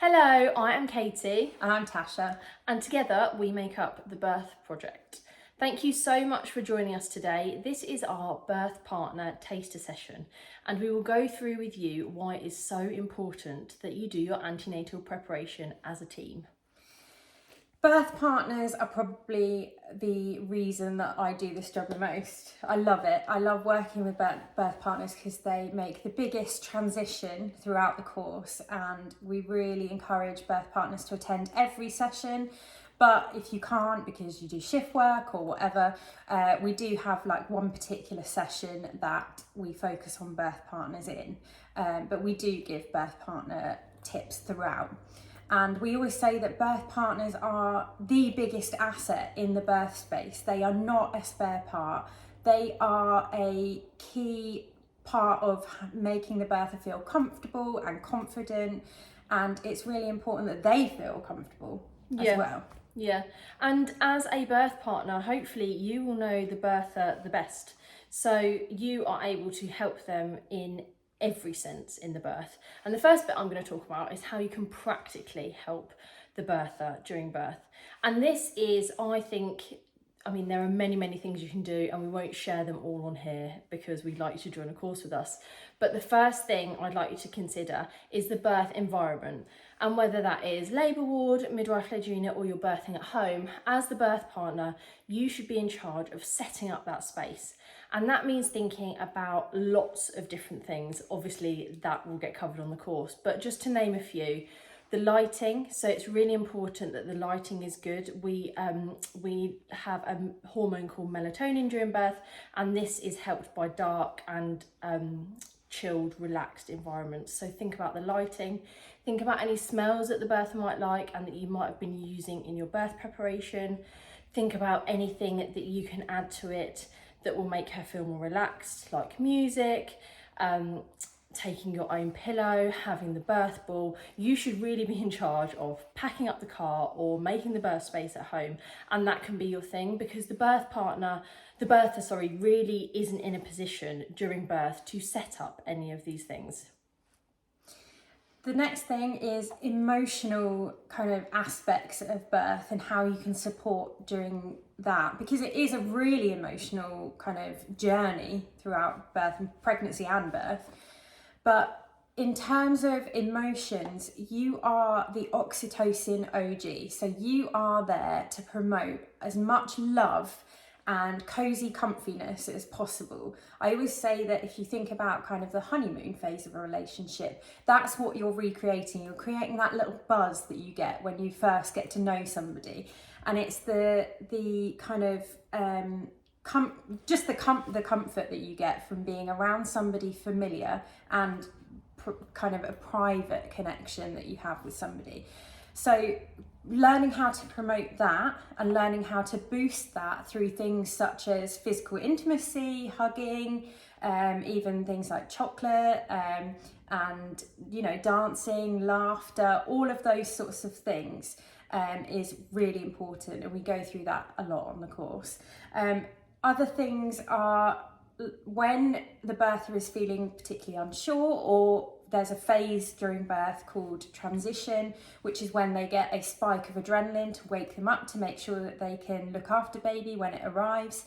Hello, I am Katie, And I'm Tasha. and together we make up the Birth Project. Thank you so much for joining us today. This is our birth partner taster session, and we will go through with you why it is so important that you do your antenatal preparation as a team. Birth partners are probably the reason that I do this job the most. I love it. I love working with birth partners because they make the biggest transition throughout the course, and we really encourage birth partners to attend every session. But if you can't because you do shift work or whatever, we do have like one particular session that we focus on birth partners in. But we do give birth partner tips throughout. And we always say that birth partners are the biggest asset in the birth space. They are not a spare part. They are a key part of making the birther feel comfortable and confident. And it's really important that they feel comfortable as well. Yeah, and as a birth partner, hopefully you will know the birther the best. So you are able to help them in every sense in the birth. And the first bit I'm going to talk about is how you can practically help the birther during birth. And this is, I think, there are many things you can do, and we won't share them all on here because we'd like you to join a course with us. But the first thing I'd like you to consider is the birth environment. And whether that is labour ward, midwife-led unit, or you're birthing at home, as the birth partner, you should be in charge of setting up that space. And that means thinking about lots of different things. Obviously, that will get covered on the course, but just to name a few. The lighting, so it's really important that the lighting is good. We have a hormone called melatonin during birth, and this is helped by dark and chilled, relaxed environments. So think about the lighting, think about any smells that the birth might like and that you might have been using in your birth preparation. Think about anything that you can add to it that will make her feel more relaxed, like music, taking your own pillow, having the birth ball. You should really be in charge of packing up the car or making the birth space at home, and that can be your thing, because the birther, really isn't in a position during birth to set up any of these things. The next thing is emotional kind of aspects of birth and how you can support during that, because it is a really emotional kind of journey throughout birth and pregnancy and birth. But in terms of emotions, you are the oxytocin OG. So you are there to promote as much love and cozy comfiness as possible. I always say that if you think about kind of the honeymoon phase of a relationship, that's what you're recreating. You're creating that little buzz that you get when you first get to know somebody. And it's the kind of the comfort that you get from being around somebody familiar and kind of a private connection that you have with somebody. So learning how to promote that and learning how to boost that through things such as physical intimacy, hugging, even things like chocolate, and dancing, laughter, all of those sorts of things is really important, and we go through that a lot on the course. Other things are when the birther is feeling particularly unsure, or there's a phase during birth called transition, which is when they get a spike of adrenaline to wake them up to make sure that they can look after baby when it arrives.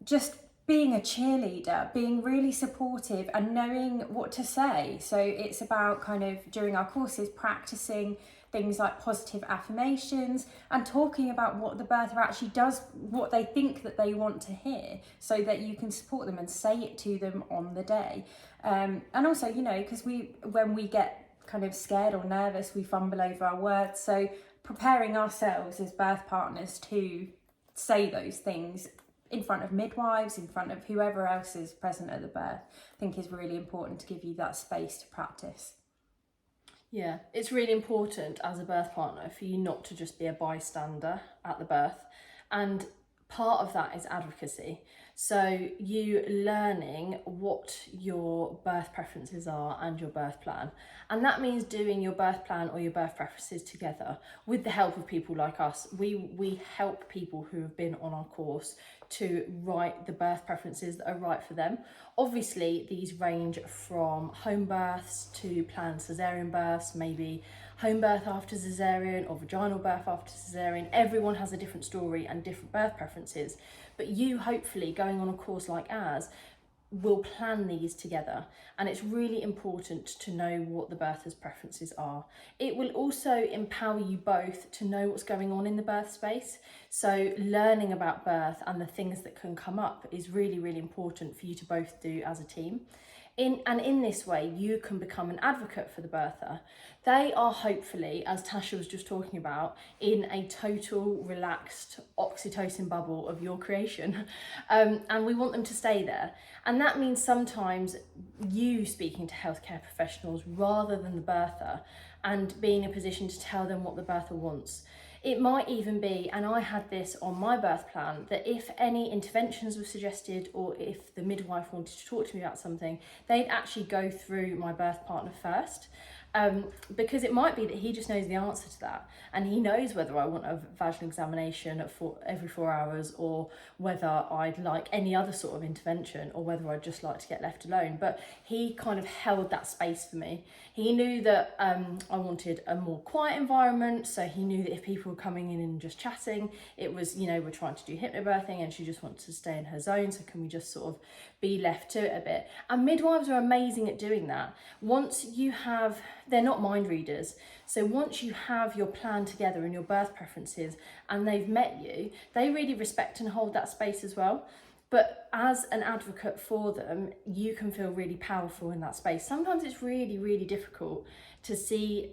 Just being a cheerleader, being really supportive and knowing what to say. So it's about kind of during our courses practicing things like positive affirmations and talking about what the birther actually does, what they think that they want to hear, so that you can support them and say it to them on the day. And also, because when we get kind of scared or nervous, we fumble over our words. So preparing ourselves as birth partners to say those things in front of midwives, in front of whoever else is present at the birth, I think is really important to give you that space to practice. Yeah, it's really important as a birth partner for you not to just be a bystander at the birth. And part of that is advocacy. So you learning what your birth preferences are and your birth plan. And that means doing your birth plan or your birth preferences together with the help of people like us. We help people who have been on our course to write the birth preferences that are right for them. Obviously, these range from home births to planned caesarean births, maybe home birth after caesarean or vaginal birth after caesarean. Everyone has a different story and different birth preferences, but you, hopefully going on a course like ours, will plan these together, and it's really important to know what the birther's preferences are. It will also empower you both to know what's going on in the birth space. So learning about birth and the things that can come up is really, really important for you to both do as a team. In this way, you can become an advocate for the birther. They are hopefully, as Tasha was just talking about, in a total relaxed oxytocin bubble of your creation. And we want them to stay there. And that means sometimes you speaking to healthcare professionals rather than the birther, and being in a position to tell them what the birther wants. It might even be, and I had this on my birth plan, that if any interventions were suggested or if the midwife wanted to talk to me about something, they'd actually go through my birth partner first. Because it might be that he just knows the answer to that, and he knows whether I want a vaginal examination every 4 hours, or whether I'd like any other sort of intervention, or whether I'd just like to get left alone. But he kind of held that space for me. He knew that I wanted a more quiet environment, so he knew that if people were coming in and just chatting, it was, we're trying to do hypnobirthing and she just wants to stay in her zone, so can we just sort of be left to it a bit. And midwives are amazing at doing that. They're not mind readers, so once you have your plan together and your birth preferences and they've met you, they really respect and hold that space as well. But as an advocate for them, you can feel really powerful in that space. Sometimes it's really, really difficult to see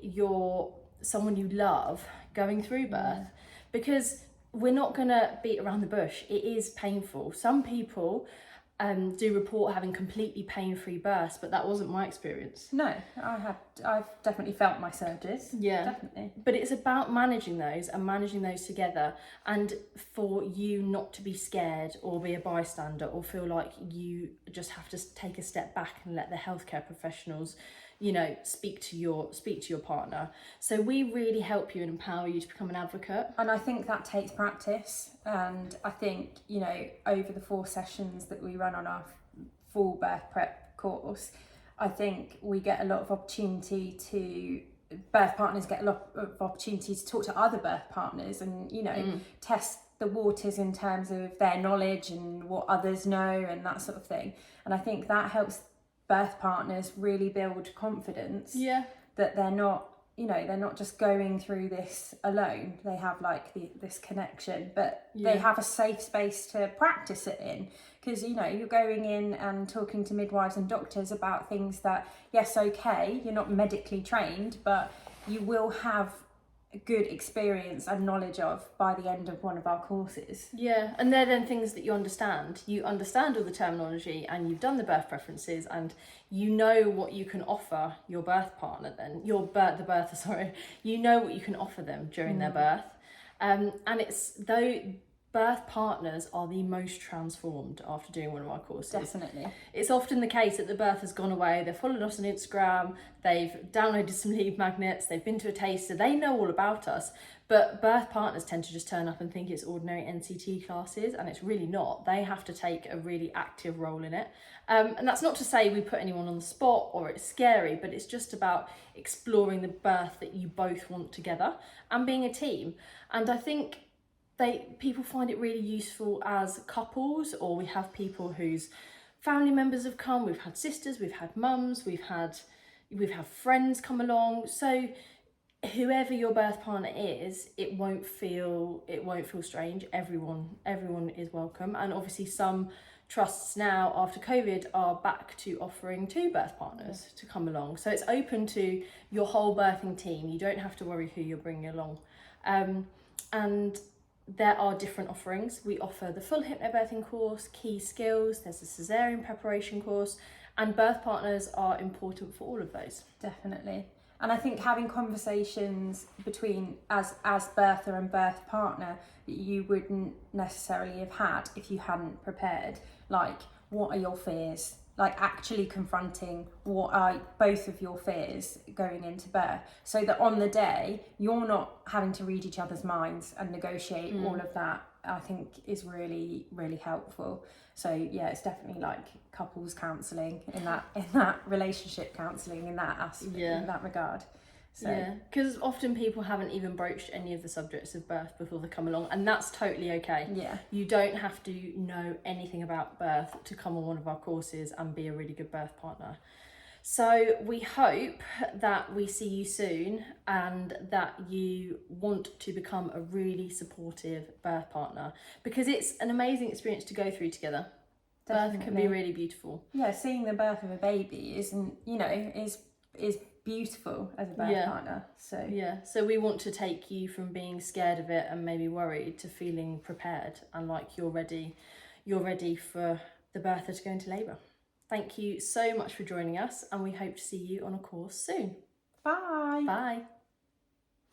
someone you love going through birth, because we're not going to beat around the bush. It is painful. Some people do report having completely pain-free births, but that wasn't my experience. No, I've definitely felt my surges. Yeah, definitely. But it's about managing those and managing those together, and for you not to be scared or be a bystander or feel like you just have to take a step back and let the healthcare professionals, speak to your partner. So we really help you and empower you to become an advocate. And I think that takes practice. And I think, over the 4 sessions that we run on our full birth prep course, I think we get a lot of opportunity birth partners get a lot of opportunity to talk to other birth partners and, test the waters in terms of their knowledge and what others know and that sort of thing. And I think that helps birth partners really build confidence that they're not just going through this alone. They have this connection, but they have a safe space to practice it in, because you're going in and talking to midwives and doctors about things that, yes, okay, you're not medically trained, but you will have good experience and knowledge of by the end of one of our courses. Yeah, and they're then things that you understand. You understand all the terminology, and you've done the birth preferences, and you know what you can offer your birth partner then, the birther, sorry. You know what you can offer them during their birth. And it's though birth partners are the most transformed after doing one of our courses. Definitely. It's often the case that the birth has gone away, they've followed us on Instagram, they've downloaded some lead magnets, they've been to a taster, they know all about us. But birth partners tend to just turn up and think it's ordinary NCT classes, and it's really not. They have to take a really active role in it. And that's not to say we put anyone on the spot or it's scary, but it's just about exploring the birth that you both want together and being a team. And I think people find it really useful as couples, or we have people whose family members have come. We've had sisters, we've had mums, we've had friends come along. So whoever your birth partner is, it won't feel strange. Everyone is welcome. And obviously some trusts now after COVID are back to offering 2 birth partners to come along. So it's open to your whole birthing team. You don't have to worry who you're bringing along. And there are different offerings. We offer the full hypnobirthing course, key skills, there's a caesarean preparation course, and birth partners are important for all of those. Definitely. And I think having conversations between as birther and birth partner that you wouldn't necessarily have had if you hadn't prepared, like, what are your fears? Like, actually confronting what are both of your fears going into birth, so that on the day you're not having to read each other's minds and negotiate all of that I think is really, really helpful. So yeah, it's definitely like couples counselling in that relationship counselling in that aspect, in that regard. So. Yeah, because often people haven't even broached any of the subjects of birth before they come along, and that's totally okay. Yeah. You don't have to know anything about birth to come on one of our courses and be a really good birth partner. So we hope that we see you soon and that you want to become a really supportive birth partner, because it's an amazing experience to go through together. Definitely. Birth can be really beautiful. Yeah, seeing the birth of a baby is beautiful as a birth partner. So yeah, so we want to take you from being scared of it and maybe worried to feeling prepared and like you're ready for the birther to go into labour. Thank you so much for joining us, and we hope to see you on a course soon. bye. Bye.